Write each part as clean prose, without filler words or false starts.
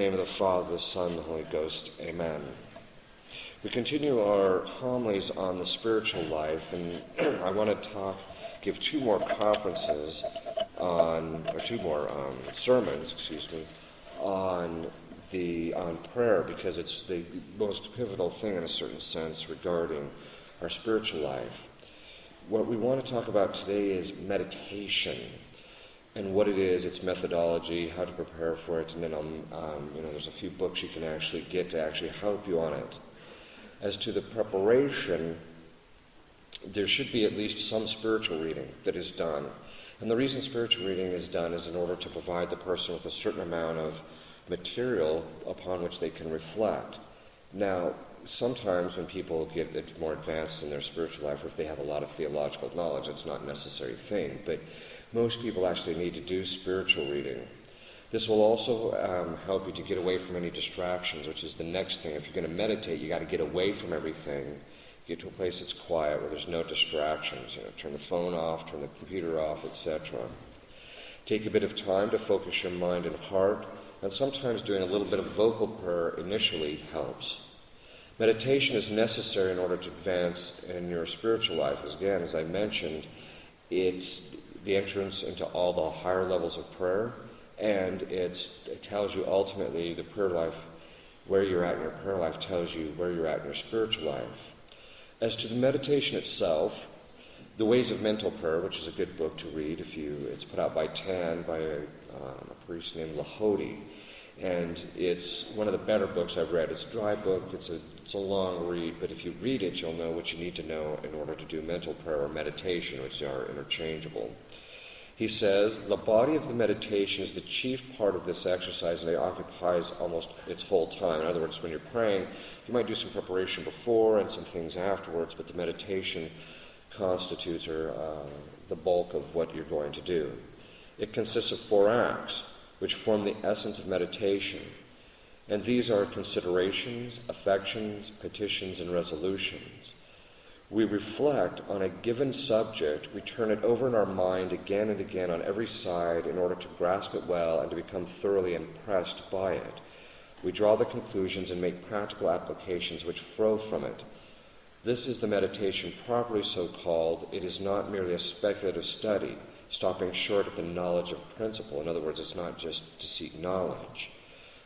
name of the Father, the Son, and the Holy Ghost. Amen. We continue our homilies on the spiritual life, and I want to give two more sermons, on prayer, because it's the most pivotal thing in a certain sense regarding our spiritual life. What we want to talk about today is meditation, and what it is, its methodology, how to prepare for it, and then there's a few books you can actually get to actually help you on it. As to the preparation, there should be at least some spiritual reading that is done. And the reason spiritual reading is done is in order to provide the person with a certain amount of material upon which they can reflect. Now, sometimes when people get more advanced in their spiritual life, or if they have a lot of theological knowledge, it's not a necessary thing. But most people actually need to do spiritual reading. This will also help you to get away from any distractions, which is the next thing. If you're going to meditate, you got to get away from everything. Get to a place that's quiet, where there's no distractions. Turn the phone off, turn the computer off, etc. Take a bit of time to focus your mind and heart, and sometimes doing a little bit of vocal prayer initially helps. Meditation is necessary in order to advance in your spiritual life. Again, as I mentioned, it's the entrance into all the higher levels of prayer, and it tells you ultimately the prayer life, where you're at in your prayer life tells you where you're at in your spiritual life. As to the meditation itself, The Ways of Mental Prayer, which is a good book to read, it's put out by Tan, by a priest named Lahodi, and it's one of the better books I've read. It's a dry book, it's a long read, but if you read it, you'll know what you need to know in order to do mental prayer or meditation, which are interchangeable. He says, the body of the meditation is the chief part of this exercise, and it occupies almost its whole time. In other words, when you're praying, you might do some preparation before and some things afterwards, but the meditation constitutes the bulk of what you're going to do. It consists of 4 acts, which form the essence of meditation. And these are considerations, affections, petitions, and resolutions. We reflect on a given subject, we turn it over in our mind again and again on every side in order to grasp it well and to become thoroughly impressed by it. We draw the conclusions and make practical applications which flow from it. This is the meditation properly so called. It is not merely a speculative study, stopping short at the knowledge of principle. In other words, it's not just to seek knowledge,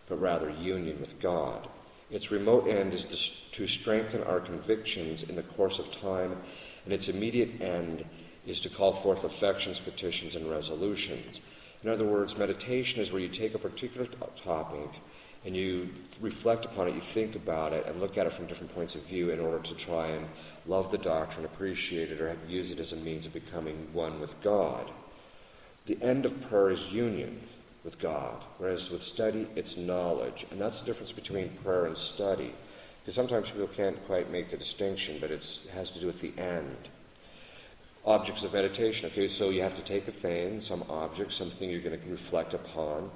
but rather union with God. Its remote end is to strengthen our convictions in the course of time, and its immediate end is to call forth affections, petitions, and resolutions. In other words, meditation is where you take a particular topic and you reflect upon it, you think about it, and look at it from different points of view in order to try and love the doctrine, appreciate it, or use it as a means of becoming one with God. The end of prayer is union with God, whereas with study, it's knowledge. And that's the difference between prayer and study. Because sometimes people can't quite make the distinction, but it has to do with the end. Objects of meditation. Okay, so you have to take a thing, some object, something you're going to reflect upon,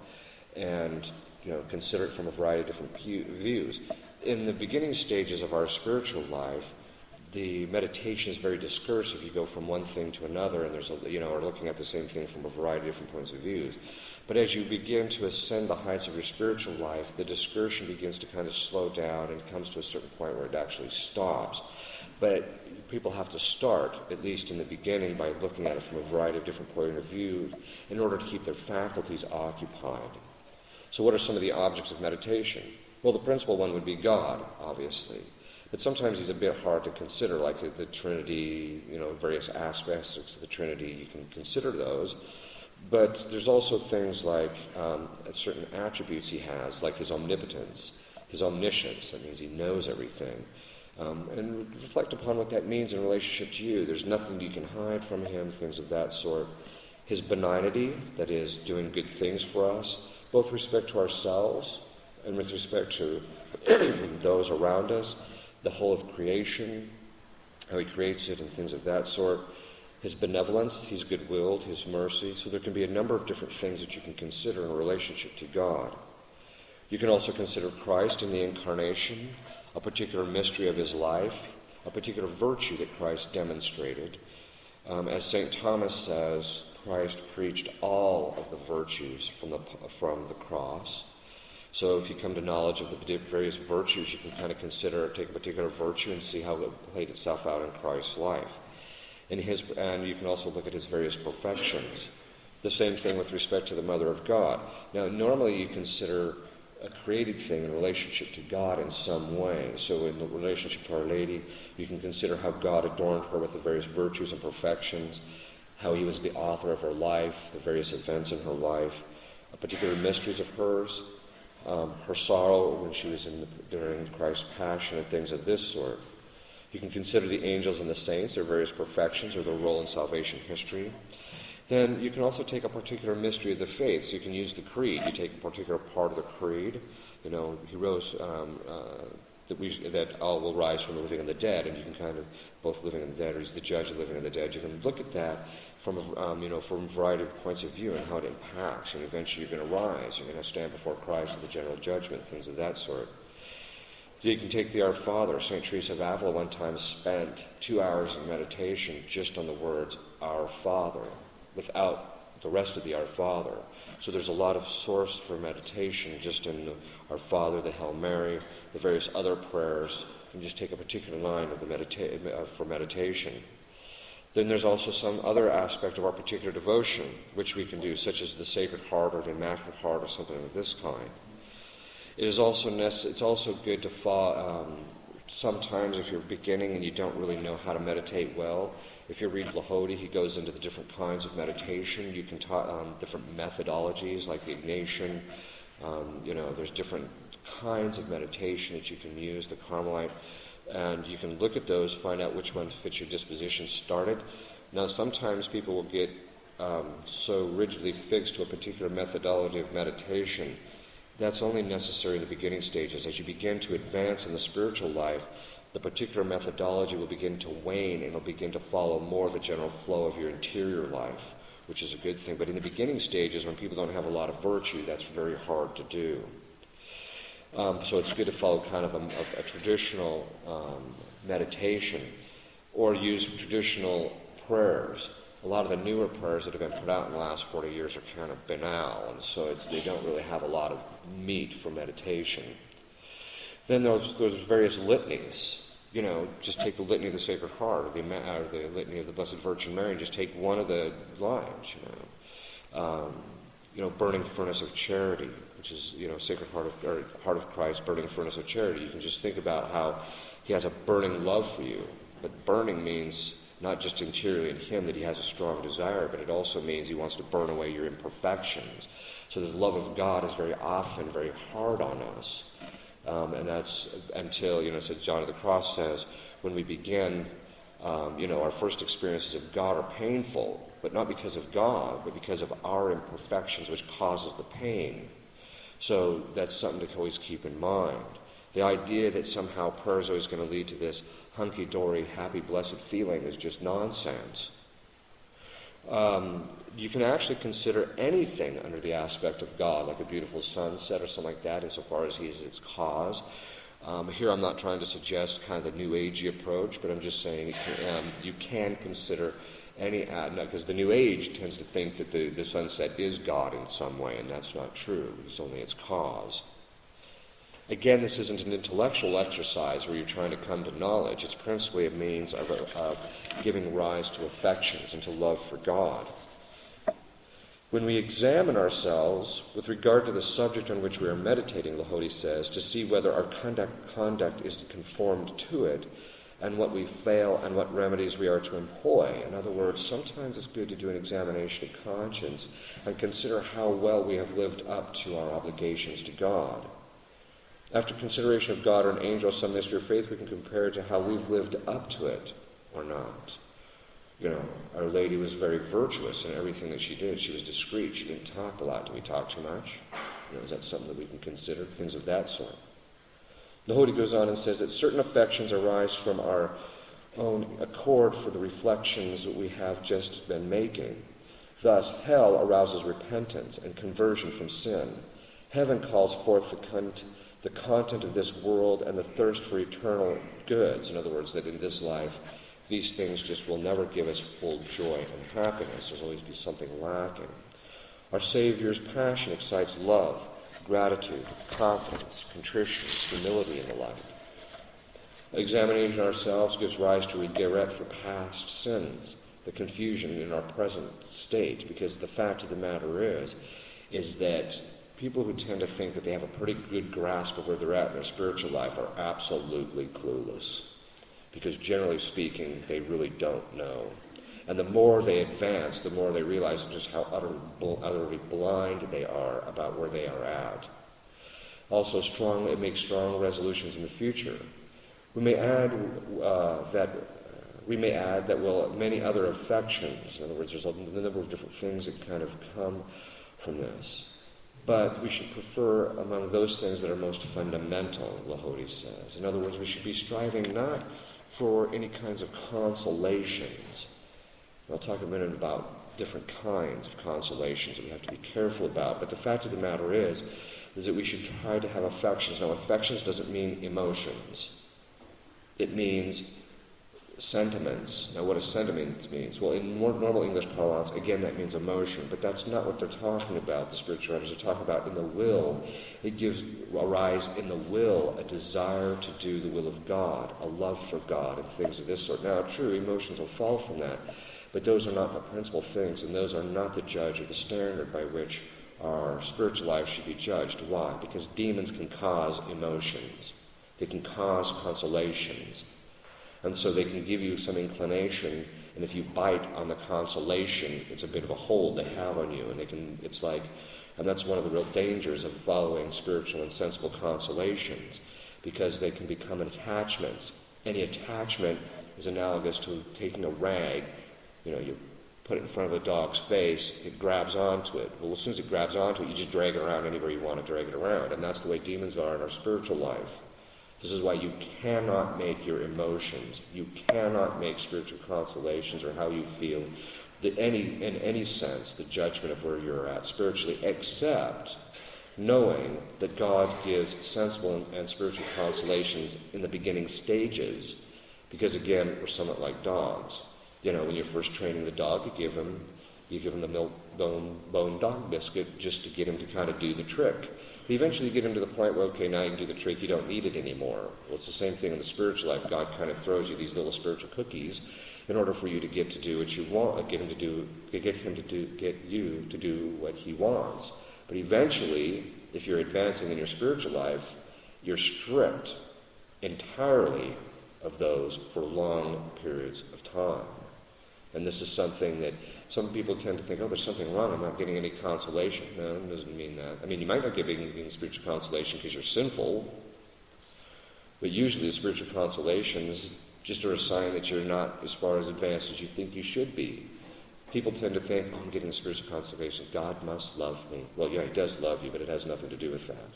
and consider it from a variety of different views. In the beginning stages of our spiritual life, the meditation is very discursive. You go from one thing to another, and or looking at the same thing from a variety of different points of views. But as you begin to ascend the heights of your spiritual life, the discursion begins to kind of slow down and comes to a certain point where it actually stops. But people have to start, at least in the beginning, by looking at it from a variety of different points of view in order to keep their faculties occupied. So what are some of the objects of meditation? Well, the principal one would be God, obviously. But sometimes he's a bit hard to consider, like the Trinity, various aspects of the Trinity, you can consider those. But there's also things like certain attributes he has, like his omnipotence, his omniscience. That means he knows everything. And reflect upon what that means in relationship to you. There's nothing you can hide from him, things of that sort. His benignity, that is, doing good things for us, both with respect to ourselves and with respect to those around us, the whole of creation, how he creates it and things of that sort. His benevolence, his goodwill, his mercy. So there can be a number of different things that you can consider in relationship to God. You can also consider Christ in the incarnation, a particular mystery of his life, a particular virtue that Christ demonstrated. As St. Thomas says, Christ preached all of the virtues from the cross. So if you come to knowledge of the various virtues, you can kind of take a particular virtue and see how it played itself out in Christ's life. And you can also look at his various perfections. The same thing with respect to the Mother of God. Now, normally you consider a created thing in relationship to God in some way. So in the relationship to Our Lady, you can consider how God adorned her with the various virtues and perfections, how he was the author of her life, the various events in her life, particular mysteries of hers, her sorrow when she was during Christ's passion, and things of this sort. You can consider the angels and the saints, their various perfections, or their role in salvation history. Then you can also take a particular mystery of the faith. So you can use the creed. You take a particular part of the creed. He rose, that all will rise from the living and the dead, and you can kind of, both living and the dead, or he's the judge of the living and the dead. You can look at that from a variety of points of view and how it impacts. And eventually you're going to rise. You're going to stand before Christ at the general judgment, things of that sort. You can take the Our Father. St. Teresa of Avila one time spent 2 hours in meditation just on the words, Our Father, without the rest of the Our Father. So there's a lot of source for meditation just in the Our Father, the Hail Mary, the various other prayers. You can just take a particular line of for meditation. Then there's also some other aspect of our particular devotion, which we can do, such as the Sacred Heart or the Immaculate Heart or something of this kind. It's also good to sometimes if you're beginning and you don't really know how to meditate well, if you read Lahodi, he goes into the different kinds of meditation. You can talk different methodologies like the Ignatian. There's different kinds of meditation that you can use, the Carmelite, and you can look at those, find out which one fits your disposition, start it. Now, sometimes people will get so rigidly fixed to a particular methodology of meditation. That's only necessary in the beginning stages. As you begin to advance in the spiritual life, the particular methodology will begin to wane and it'll begin to follow more of the general flow of your interior life, which is a good thing. But in the beginning stages, when people don't have a lot of virtue, that's very hard to do. So it's good to follow kind of a traditional meditation or use traditional prayers. A lot of the newer prayers that have been put out in the last 40 years are kind of banal, and so they don't really have a lot of meat for meditation. Then there's various litanies. Just take the Litany of the Sacred Heart or the Litany of the Blessed Virgin Mary and just take one of the lines, burning furnace of charity, which is, Sacred Heart of Christ, burning furnace of charity. You can just think about how he has a burning love for you, but burning means not just interiorly in him that he has a strong desire, but it also means he wants to burn away your imperfections. So the love of God is very often very hard on us. And that's until, as John of the Cross says, when we begin, our first experiences of God are painful, but not because of God, but because of our imperfections, which causes the pain. So that's something to always keep in mind. The idea that somehow prayer is always going to lead to this hunky-dory, happy, blessed feeling is just nonsense. You can actually consider anything under the aspect of God, like a beautiful sunset or something like that, insofar as he is its cause. Here I'm not trying to suggest kind of the New Agey approach, but I'm just saying you can consider any, because the New Age tends to think that the sunset is God in some way, and that's not true. It's only its cause. Again, this isn't an intellectual exercise where you're trying to come to knowledge. It's principally a means of giving rise to affections and to love for God. When we examine ourselves with regard to the subject on which we are meditating, Lahodi says, to see whether our conduct is conformed to it, and what we fail and what remedies we are to employ. In other words, sometimes it's good to do an examination of conscience and consider how well we have lived up to our obligations to God. After consideration of God or an angel, some mystery of faith, we can compare it to how we've lived up to it or not. Our Lady was very virtuous in everything that she did. She was discreet. She didn't talk a lot. Did we talk too much? Is that something that we can consider? Things of that sort. The Lahodi goes on and says that certain affections arise from our own accord for the reflections that we have just been making. Thus, hell arouses repentance and conversion from sin. Heaven calls forth the content of this world and the thirst for eternal goods. In other words, that in this life, these things just will never give us full joy and happiness. There's always be something lacking. Our Savior's passion excites love, gratitude, confidence, contrition, humility, and the like. Examination ourselves gives rise to regret for past sins, the confusion in our present state, because the fact of the matter is that people who tend to think that they have a pretty good grasp of where they're at in their spiritual life are absolutely clueless, because generally speaking, they really don't know. And the more they advance, the more they realize just how utterly blind they are about where they are at. Also, it makes strong resolutions in the future. We may add that many other affections. In other words, there's a number of different things that kind of come from this. But we should prefer among those things that are most fundamental, Lahodi says. In other words, we should be striving not for any kinds of consolations. I'll talk a minute about different kinds of consolations that we have to be careful about. But the fact of the matter is that we should try to have affections. Now, affections doesn't mean emotions. It means sentiments. Now, what does sentiments mean? Well, in more normal English parlance, again, that means emotion, but that's not what they're talking about, the spiritual writers are talking about in the will. It gives arise in the will a desire to do the will of God, a love for God, and things of this sort. Now, true, emotions will fall from that, but those are not the principal things, and those are not the judge or the standard by which our spiritual life should be judged. Why? Because demons can cause emotions. They can cause consolations. And so they can give you some inclination, and if you bite on the consolation, it's a bit of a hold they have on you. And that's one of the real dangers of following spiritual and sensible consolations, because they can become attachments. Any attachment is analogous to taking a rag. You put it in front of a dog's face, it grabs onto it. Well, as soon as it grabs onto it, you just drag it around anywhere you want to drag it around. And that's the way demons are in our spiritual life. This is why you cannot make your emotions, you cannot make spiritual consolations or how you feel, in any sense, the judgment of where you're at spiritually, except knowing that God gives sensible and spiritual consolations in the beginning stages, because again, we're somewhat like dogs. When you're first training the dog, you give him the milk bone dog biscuit just to get him to kind of do the trick. But eventually you get him to the point where, okay, now you can do the trick, you don't need it anymore. Well, it's the same thing in the spiritual life. God kind of throws you these little spiritual cookies in order for you to get to do what you want, get you to do what he wants. But eventually, if you're advancing in your spiritual life, you're stripped entirely of those for long periods of time. And this is something that some people tend to think, there's something wrong, I'm not getting any consolation. No, it doesn't mean that. I mean, you might not get any spiritual consolation because you're sinful, but usually the spiritual consolations just are a sign that you're not as far as advanced as you think you should be. People tend to think, I'm getting a spiritual consolation, God must love me. Well, yeah, he does love you, but it has nothing to do with that.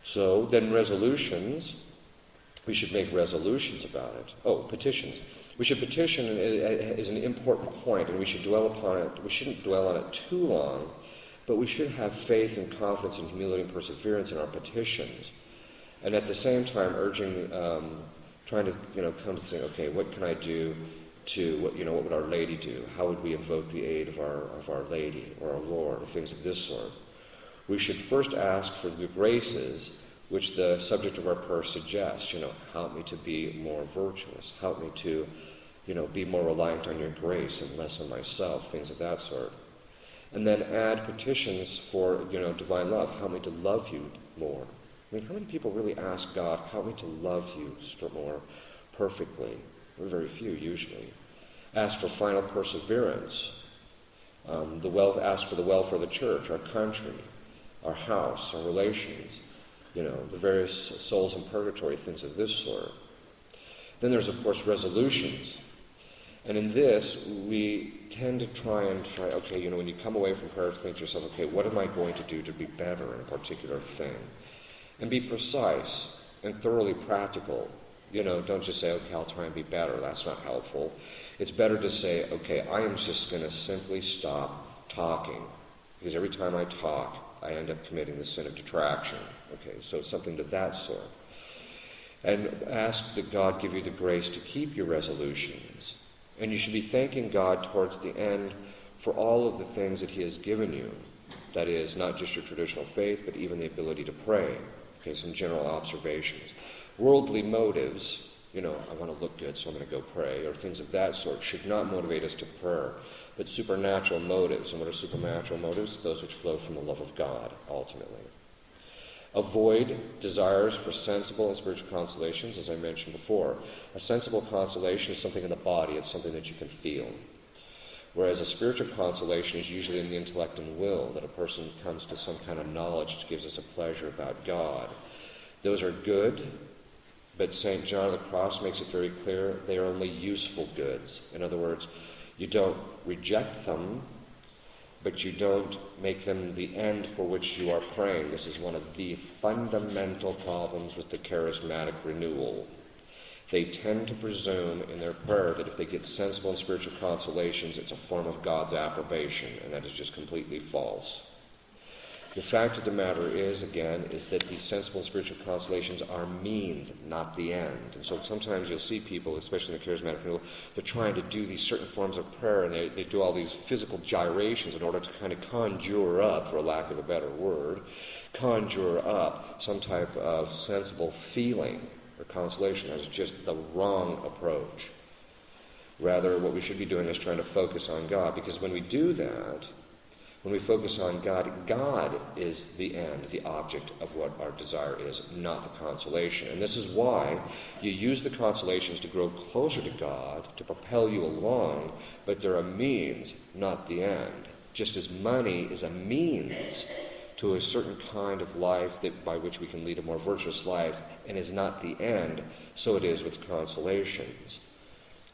So then resolutions, we should make resolutions about it. Petitions. We should petition is an important point, and we should dwell upon it. We shouldn't dwell on it too long, but we should have faith and confidence and humility and perseverance in our petitions. And at the same time trying to come to think, okay, what can I do what would Our Lady do? How would we invoke the aid of our Lady or our Lord, or things of this sort? We should first ask for the graces which the subject of our prayer suggests. Help me to be more virtuous. Help me to, be more reliant on your grace and less on myself, things of that sort. And then add petitions for, divine love. Help me to love you more. I mean, how many people really ask God, help me to love you more perfectly? Very few, usually. Ask for final perseverance. Ask for the welfare of the church, our country, our house, our relations, the various souls in purgatory, things of this sort. Then there's, of course, resolutions. And in this, we tend to try, okay, when you come away from prayer, think to yourself, okay, what am I going to do to be better in a particular thing? And be precise and thoroughly practical. Don't just say, okay, I'll try and be better. That's not helpful. It's better to say, okay, I am just going to simply stop talking. Because every time I talk, I end up committing the sin of detraction. Okay, so it's something to that sort. And ask that God give you the grace to keep your resolutions. And you should be thanking God towards the end for all of the things that he has given you. That is, not just your traditional faith, but even the ability to pray. Okay, some general observations. Worldly motives, I want to look good, so I'm going to go pray, or things of that sort, should not motivate us to prayer. But supernatural motives, and what are supernatural motives? Those which flow from the love of God, ultimately. Avoid desires for sensible and spiritual consolations, as I mentioned before. A sensible consolation is something in the body, it's something that you can feel. Whereas a spiritual consolation is usually in the intellect and will, that a person comes to some kind of knowledge which gives us a pleasure about God. Those are good, but St. John of the Cross makes it very clear they are only useful goods. In other words, you don't reject them, but you don't make them the end for which you are praying. This is one of the fundamental problems with the charismatic renewal. They tend to presume in their prayer that if they get sensible and spiritual consolations, it's a form of God's approbation, and that is just completely false. The fact of the matter is, again, is that these sensible and spiritual consolations are means, not the end. And so sometimes you'll see people, especially in the charismatic renewal, they're trying to do these certain forms of prayer, and they do all these physical gyrations in order to kind of conjure up, for lack of a better word, conjure up some type of sensible feeling or consolation. That is just the wrong approach. Rather, what we should be doing is trying to focus on God, because when we do that, when we focus on God, God is the end, the object of what our desire is, not the consolation. And this is why you use the consolations to grow closer to God, to propel you along, but they're a means, not the end. Just as money is a means to a certain kind of life by which we can lead a more virtuous life and is not the end, so it is with consolations.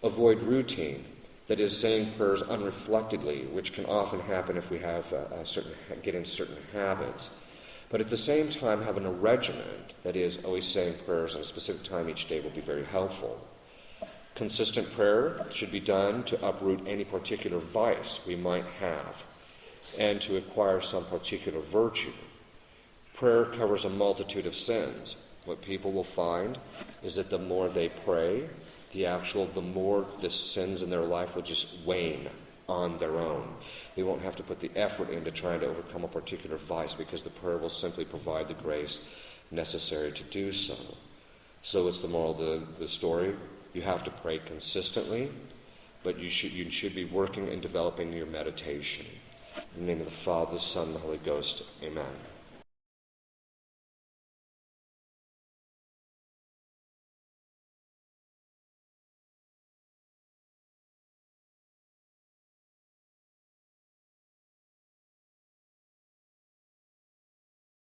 Avoid routine. That is, saying prayers unreflectedly, which can often happen if we have get into certain habits. But at the same time, having a regiment, that is, always saying prayers at a specific time each day, will be very helpful. Consistent prayer should be done to uproot any particular vice we might have and to acquire some particular virtue. Prayer covers a multitude of sins. What people will find is that the more they pray, the more the sins in their life will just wane on their own. They won't have to put the effort into trying to overcome a particular vice, because the prayer will simply provide the grace necessary to do so. So what's the moral of the story? You have to pray consistently, but you should be working and developing your meditation. In the name of the Father, the Son, and the Holy Ghost. Amen.